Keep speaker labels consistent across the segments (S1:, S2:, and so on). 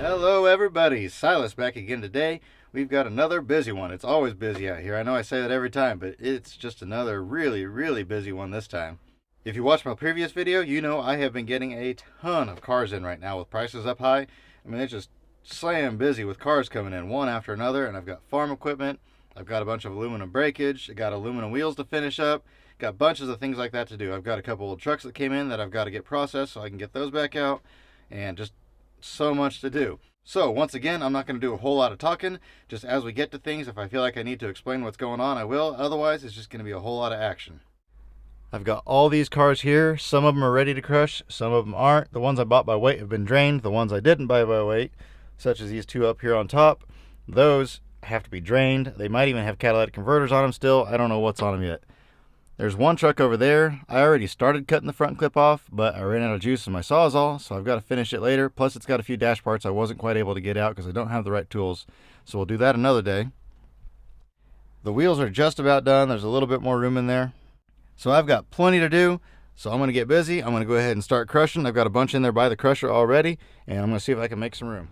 S1: Hello everybody, Silas back again today. We've got another busy one. It's always busy out here. I know I say that every time, but it's just another really busy one this time. If you watched my previous video, you know I have been getting a ton of cars in right now with prices up high. I mean, it's just slam busy with cars coming in one after another, and I've got farm equipment, I've got a bunch of aluminum breakage, I got aluminum wheels to finish up, got bunches of things like that to do. I've got a couple old trucks that came in that I've got to get processed so I can get those back out, and just so much to do. So once again, I'm not going to do a whole lot of talking. Just as we get to things, if I feel like I need to explain what's going on, I will. Otherwise, it's just going to be a whole lot of action. I've got all these cars here. Some of them are ready to crush, some of them aren't. The ones I bought by weight have been drained. The ones I didn't buy by weight, such as these two up here on top, those have to be drained. They might even have catalytic converters on them still. I don't know what's on them yet. There's one truck over there. I already started cutting the front clip off, but I ran out of juice in my Sawzall, so I've got to finish it later. Plus, it's got a few dash parts I wasn't quite able to get out because I don't have the right tools, so we'll do that another day. The wheels are just about done. There's a little bit more room in there. So I've got plenty to do, so I'm going to get busy. I'm going to go ahead and start crushing. I've got a bunch in there by the crusher already, and I'm going to see if I can make some room.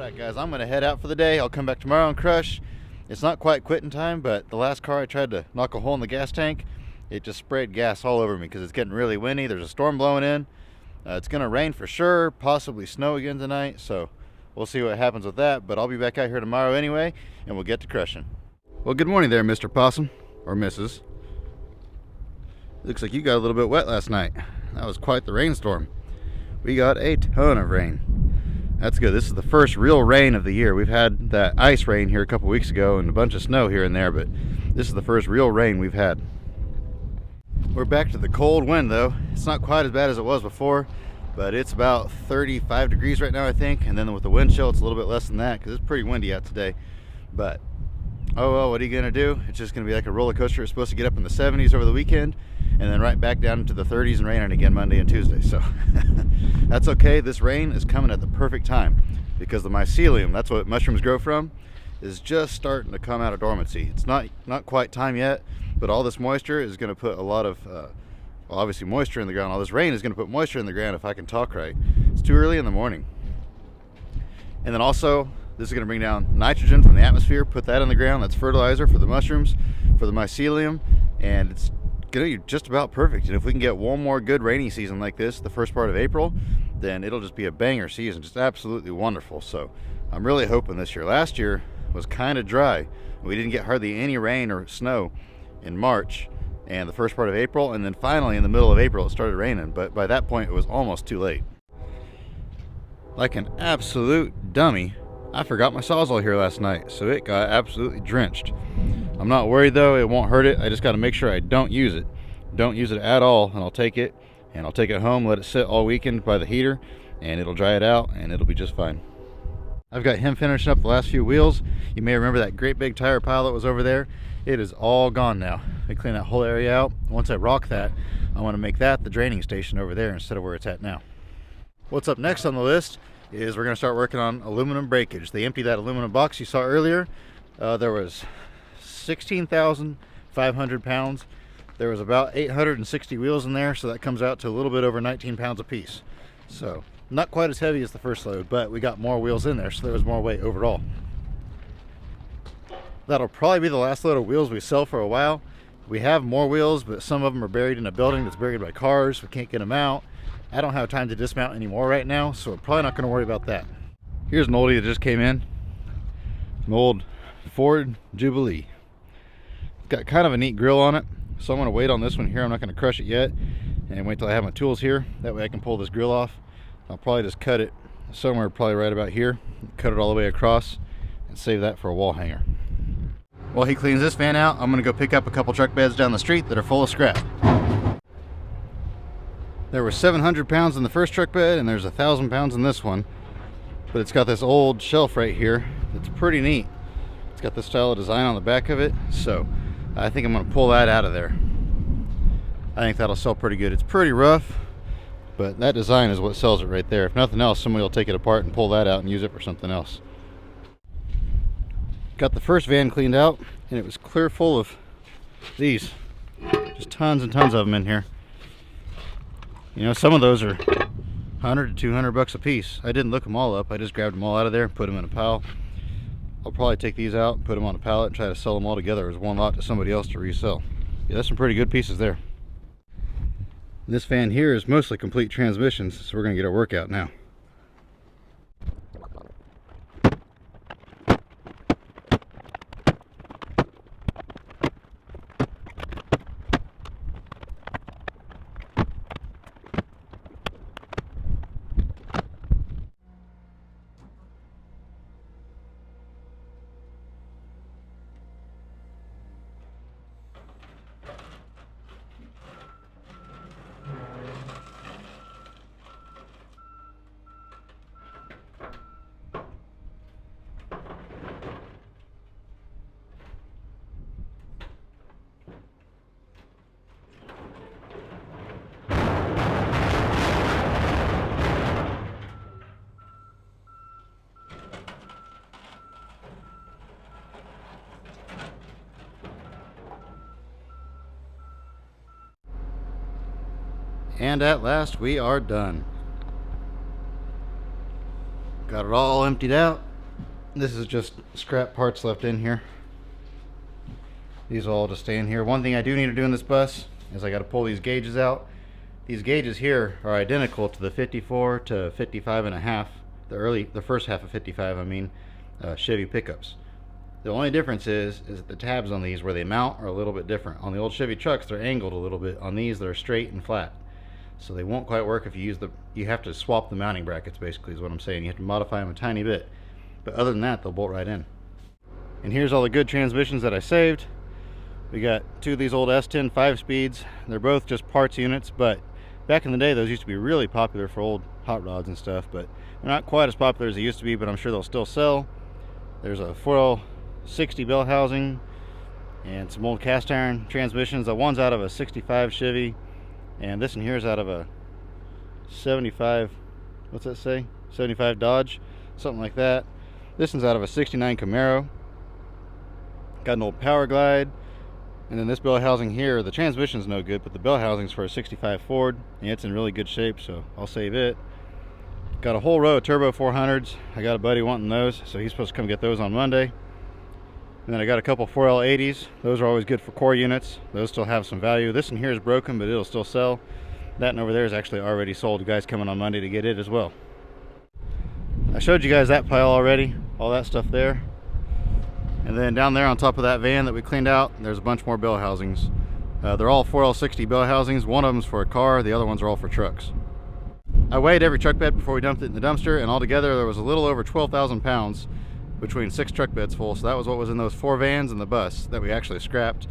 S1: Alright guys, I'm going to head out for the day. I'll come back tomorrow and crush. It's not quite quitting time, but the last car I tried to knock a hole in the gas tank, it just sprayed gas all over me because it's getting really windy. There's a storm blowing in. It's going to rain for sure, possibly snow again tonight, so we'll see what happens with that, but I'll be back out here tomorrow anyway, and we'll get to crushing. Well, good morning there, Mr. Possum, or Mrs. Looks like you got a little bit wet last night. That was quite the rainstorm. We got a ton of rain. That's good. This is the first real rain of the year. We've had that ice rain here a couple weeks ago and a bunch of snow here and there, but this is the first real rain we've had. We're back to the cold wind though. It's not quite as bad as it was before, but it's about 35 degrees right now, I think. And then with the wind chill, it's a little bit less than that because it's pretty windy out today. But oh well, what are you gonna do? It's just gonna be like a roller coaster. It's supposed to get up in the 70s over the weekend and then right back down into the 30s and raining again Monday and Tuesday. So that's okay. This rain is coming at the perfect time because the mycelium, that's what mushrooms grow from, is just starting to come out of dormancy. It's not quite time yet, but all this moisture is going to put a lot of, well, obviously moisture in the ground. All this rain is going to put moisture in the ground if I can talk right. It's too early in the morning. And then also, this is going to bring down nitrogen from the atmosphere, put that in the ground. That's fertilizer for the mushrooms, for the mycelium, and it's going to be just about perfect. And if we can get one more good rainy season like this, the first part of April, then it'll just be a banger season, just absolutely wonderful. So I'm really hoping this year. Last year was kind of dry. We didn't get hardly any rain or snow in March and the first part of April, and then finally in the middle of April it started raining, but by that point it was almost too late. Like an absolute dummy, I forgot my Sawzall here last night, so it got absolutely drenched. I'm not worried though, it won't hurt it. I just got to make sure I don't use it. Don't use it at all, and I'll take it home, let it sit all weekend by the heater, and it'll dry it out, and it'll be just fine. I've got him finishing up the last few wheels. You may remember that great big tire pile that was over there. It is all gone now. I cleaned that whole area out. Once I rock that, I want to make that the draining station over there instead of where it's at now. What's up next on the list is we're going to start working on aluminum breakage. They emptied that aluminum box you saw earlier. There was 16,500 pounds. There was about 860 wheels in there, so that comes out to a little bit over 19 pounds a piece. So not quite as heavy as the first load, but we got more wheels in there, so there was more weight overall. That'll probably be the last load of wheels we sell for a while. We have more wheels, but some of them are buried in a building that's buried by cars. We can't get them out. I don't have time to dismount anymore right now, so we're probably not going to worry about that. Here's an oldie that just came in. An old Ford Jubilee. It's got kind of a neat grill on it, so I'm going to wait on this one here. I'm not going to crush it yet and wait till I have my tools here. That way I can pull this grill off. I'll probably just cut it somewhere probably right about here, cut it all the way across, and save that for a wall hanger. While he cleans this van out, I'm going to go pick up a couple truck beds down the street that are full of scrap. There were 700 pounds in the first truck bed, and there's 1,000 pounds in this one. But it's got this old shelf right here that's pretty neat. It's got this style of design on the back of it, so I think I'm going to pull that out of there. I think that'll sell pretty good. It's pretty rough, but that design is what sells it right there. If nothing else, somebody will take it apart and pull that out and use it for something else. Got the first van cleaned out, and it was clear full of these. Just tons and tons of them in here. You know, some of those are 100 to 200 bucks a piece. I didn't look them all up. I just grabbed them all out of there and put them in a pile. I'll probably take these out and put them on a pallet and try to sell them all together as one lot to somebody else to resell. Yeah, that's some pretty good pieces there. This van here is mostly complete transmissions, so we're going to get our workout now. And at last we are done. Got it all emptied out. This is just scrap parts left in here. These will all just stay in here. One thing I do need to do in this bus is I got to pull these gauges out. These gauges here are identical to the 54 to 55 and a half, the first half of 55, I mean, Chevy pickups. The only difference is that the tabs on these where they mount are a little bit different. On the old Chevy trucks, they're angled a little bit. On these, they're straight and flat. So they won't quite work if you use you have to swap the mounting brackets, basically, is what I'm saying. You have to modify them a tiny bit. But other than that, they'll bolt right in. And here's all the good transmissions that I saved. We got two of these old S10 5-speeds. They're both just parts units, but back in the day, those used to be really popular for old hot rods and stuff, but they're not quite as popular as they used to be, but I'm sure they'll still sell. There's a 4L60 bell housing and some old cast iron transmissions. The one's out of a 65 Chevy, and this one here is out of a 75, what's that say? 75 Dodge, something like that. This one's out of a 69 Camaro. Got an old Power Glide. And then this bell housing here, the transmission's no good, but the bell housing's for a 65 Ford, and it's in really good shape, so I'll save it. Got a whole row of Turbo 400s. I got a buddy wanting those, so he's supposed to come get those on Monday. And then I got a couple 4L80s. Those are always good for core units. Those still have some value. This one here is broken, but it'll still sell. That one over there is actually already sold. The guy's coming on Monday to get it as well. I showed you guys that pile already, all that stuff there. And then down there on top of that van that we cleaned out, there's a bunch more bell housings. They're all 4L60 bell housings. One of them's for a car, the other ones are all for trucks. I weighed every truck bed before we dumped it in the dumpster, and altogether there was a little over 12,000 pounds between 6 truck beds full. So that was what was in those 4 vans and the bus that we actually scrapped.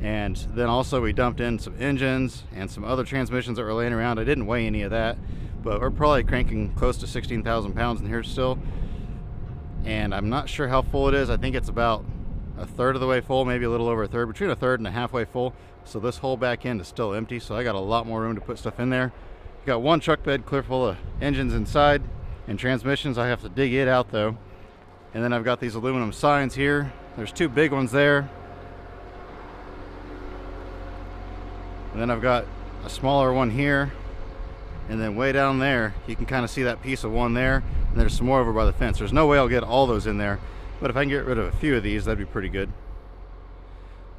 S1: And then also we dumped in some engines and some other transmissions that were laying around. I didn't weigh any of that, but we're probably cranking close to 16,000 pounds in here still. And I'm not sure how full it is. I think it's about a third of the way full, maybe a little over a third, between a third and a halfway full. So this whole back end is still empty, so I got a lot more room to put stuff in there. Got one truck bed clear full of engines inside and transmissions. I have to dig it out though. And then I've got these aluminum signs here. There's 2 big ones there. And then I've got a smaller one here. And then way down there, you can kind of see that piece of one there. And there's some more over by the fence. There's no way I'll get all those in there, but if I can get rid of a few of these, that'd be pretty good.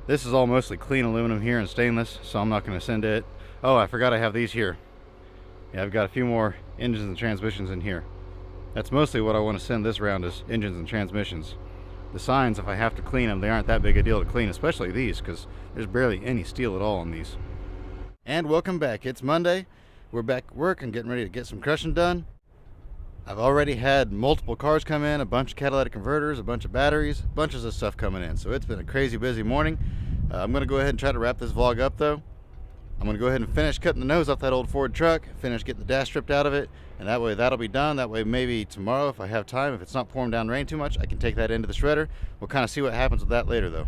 S1: This is all mostly clean aluminum here and stainless, so I'm not going to send it. Oh, I forgot I have these here. Yeah, I've got a few more engines and transmissions in here. That's mostly what I want to send this round, is engines and transmissions. The signs, if I have to clean them, they aren't that big a deal to clean, especially these, because there's barely any steel at all on these. And welcome back. It's Monday. We're back at work and getting ready to get some crushing done. I've already had multiple cars come in, a bunch of catalytic converters, a bunch of batteries, bunches of stuff coming in. So it's been a crazy busy morning. I'm going to go ahead and try to wrap this vlog up though. I'm going to go ahead and finish cutting the nose off that old Ford truck, finish getting the dash stripped out of it, and that way that'll be done. That way maybe tomorrow, if I have time, if it's not pouring down rain too much, I can take that into the shredder. We'll kind of see what happens with that later though.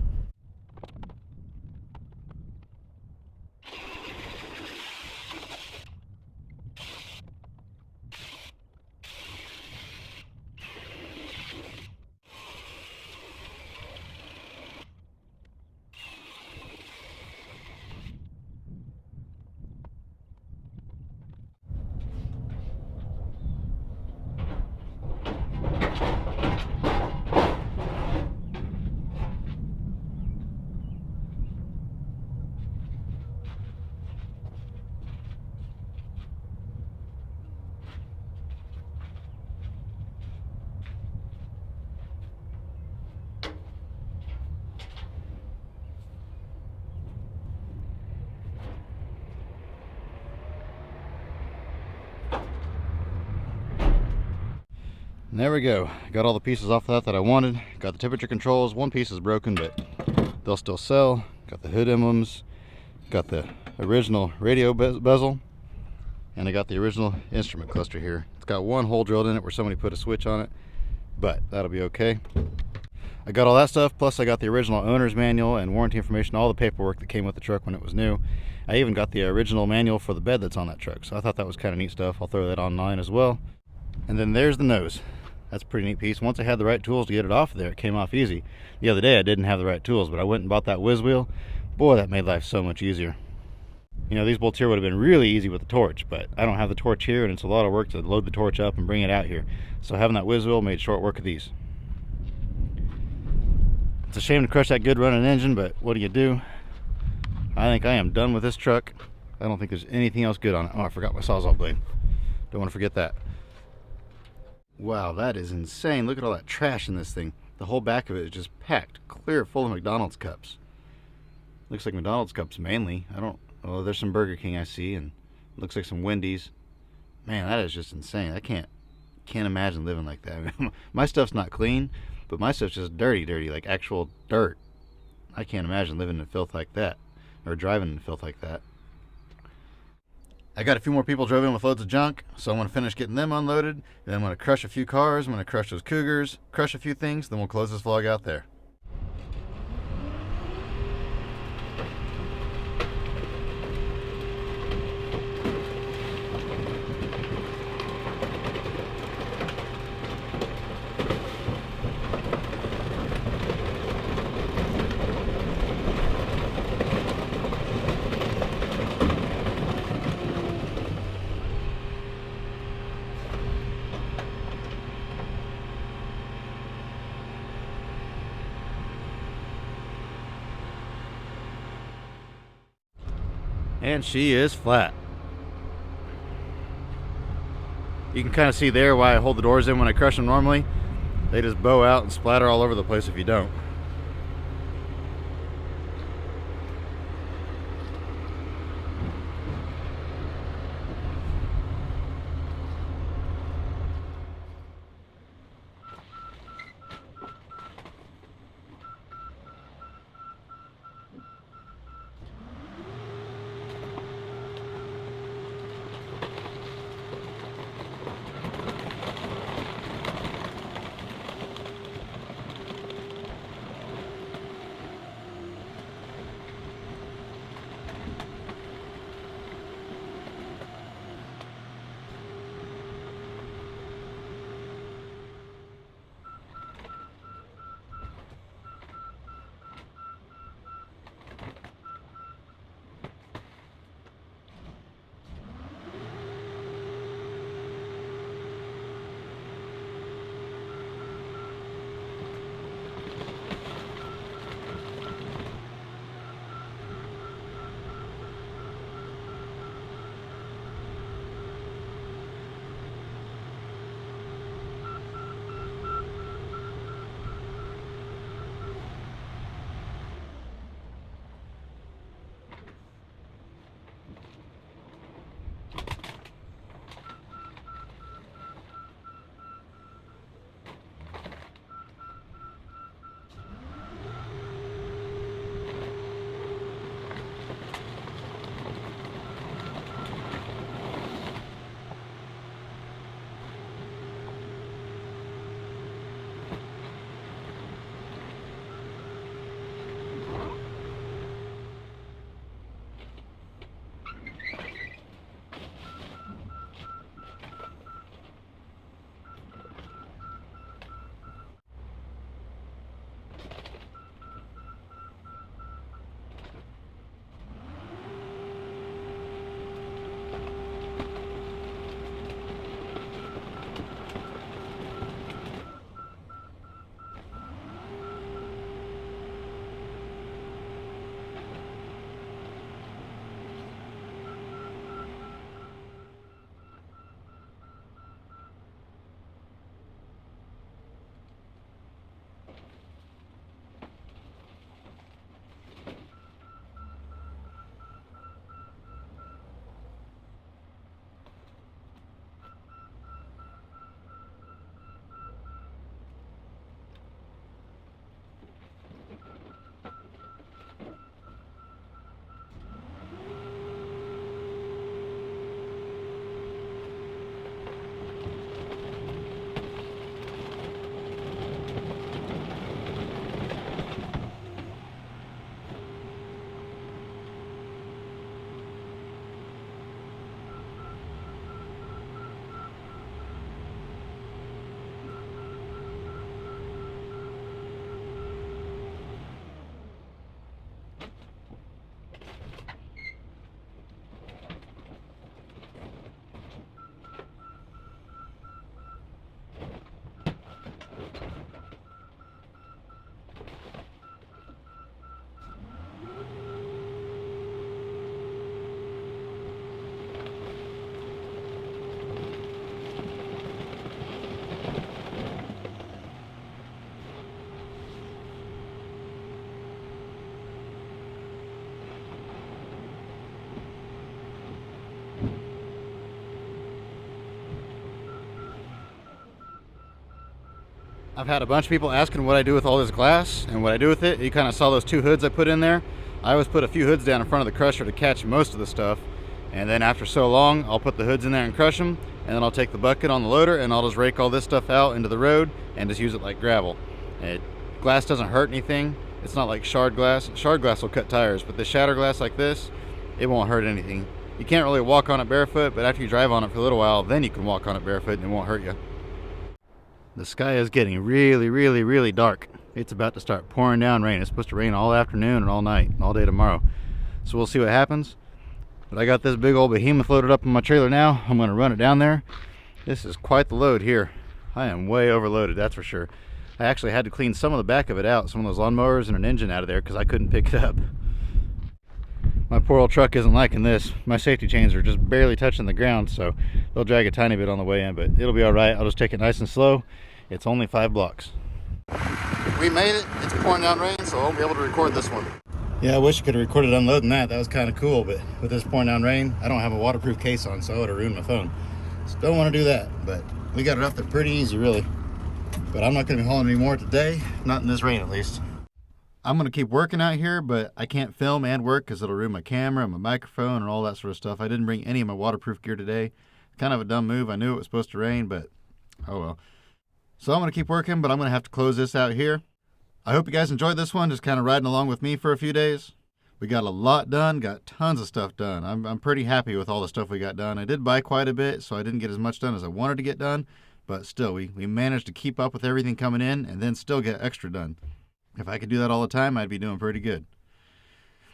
S1: And there we go. Got all the pieces off that I wanted. Got the temperature controls. One piece is broken, but they'll still sell. Got the hood emblems. Got the original radio bezel. And I got the original instrument cluster here. It's got one hole drilled in it where somebody put a switch on it, but that'll be okay. I got all that stuff, plus I got the original owner's manual and warranty information, all the paperwork that came with the truck when it was new. I even got the original manual for the bed that's on that truck, so I thought that was kind of neat stuff. I'll throw that online as well. And then there's the nose. That's a pretty neat piece. Once I had the right tools to get it off of there, it came off easy. The other day I didn't have the right tools, but I went and bought that whiz wheel. Boy, that made life so much easier. You know, these bolts here would have been really easy with the torch, but I don't have the torch here, and it's a lot of work to load the torch up and bring it out here. So having that whiz wheel made short work of these. It's a shame to crush that good running engine, but what do you do? I think I am done with this truck. I don't think there's anything else good on it. Oh, I forgot my Sawzall blade. Don't want to forget that. Wow, that is insane. Look at all that trash in this thing. The whole back of it is just packed clear full of McDonald's cups. Looks like McDonald's cups mainly. Oh, there's some Burger King I see, and looks like some Wendy's. Man, that is just insane. I can't imagine living like that. My stuff's not clean, but my stuff's just dirty, like actual dirt. I can't imagine living in filth like that, or driving in filth like that. I got a few more people drove in with loads of junk, so I'm going to finish getting them unloaded. Then I'm going to crush a few cars. I'm going to crush those Cougars, crush a few things, then we'll close this vlog out there. And she is flat. You can kind of see there why I hold the doors in when I crush them normally. They just bow out and splatter all over the place if you don't. I've had a bunch of people asking what I do with all this glass and what I do with it. You kind of saw those 2 hoods I put in there. I always put a few hoods down in front of the crusher to catch most of the stuff. And then after so long, I'll put the hoods in there and crush them. And then I'll take the bucket on the loader and I'll just rake all this stuff out into the road and just use it like gravel. Glass doesn't hurt anything. It's not like shard glass. Shard glass will cut tires, but the shatter glass like this, it won't hurt anything. You can't really walk on it barefoot, but after you drive on it for a little while, then you can walk on it barefoot and it won't hurt you. The sky is getting really, really, really dark. It's about to start pouring down rain. It's supposed to rain all afternoon and all night and all day tomorrow. So we'll see what happens. But I got this big old behemoth loaded up in my trailer now. I'm going to run it down there. This is quite the load here. I am way overloaded, that's for sure. I actually had to clean some of the back of it out, some of those lawnmowers and an engine out of there because I couldn't pick it up. My poor old truck isn't liking this. My safety chains are just barely touching the ground, so they'll drag a tiny bit on the way in, but it'll be all right. I'll just take it nice and slow. It's only 5 blocks. We made it. It's pouring down rain, so I won't be able to record this one. Yeah, I wish I could have recorded unloading that. That was kind of cool, but with this pouring down rain, I don't have a waterproof case on, so I would have ruined my phone. So don't want to do that, but we got it up there pretty easy, really. But I'm not going to be hauling anymore today, not in this rain at least. I'm going to keep working out here, but I can't film and work because it'll ruin my camera, my microphone, and all that sort of stuff. I didn't bring any of my waterproof gear today. Kind of a dumb move. I knew it was supposed to rain, but oh well. So I'm going to keep working, but I'm going to have to close this out here. I hope you guys enjoyed this one, just kind of riding along with me for a few days. We got a lot done, got tons of stuff done. I'm pretty happy with all the stuff we got done. I did buy quite a bit, so I didn't get as much done as I wanted to get done, but still, we managed to keep up with everything coming in and then still get extra done. If I could do that all the time, I'd be doing pretty good.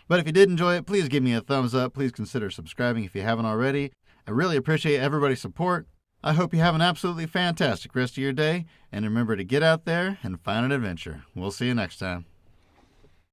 S1: But if you did enjoy it, please give me a thumbs up. Please consider subscribing if you haven't already. I really appreciate everybody's support. I hope you have an absolutely fantastic rest of your day, and remember to get out there and find an adventure. We'll see you next time.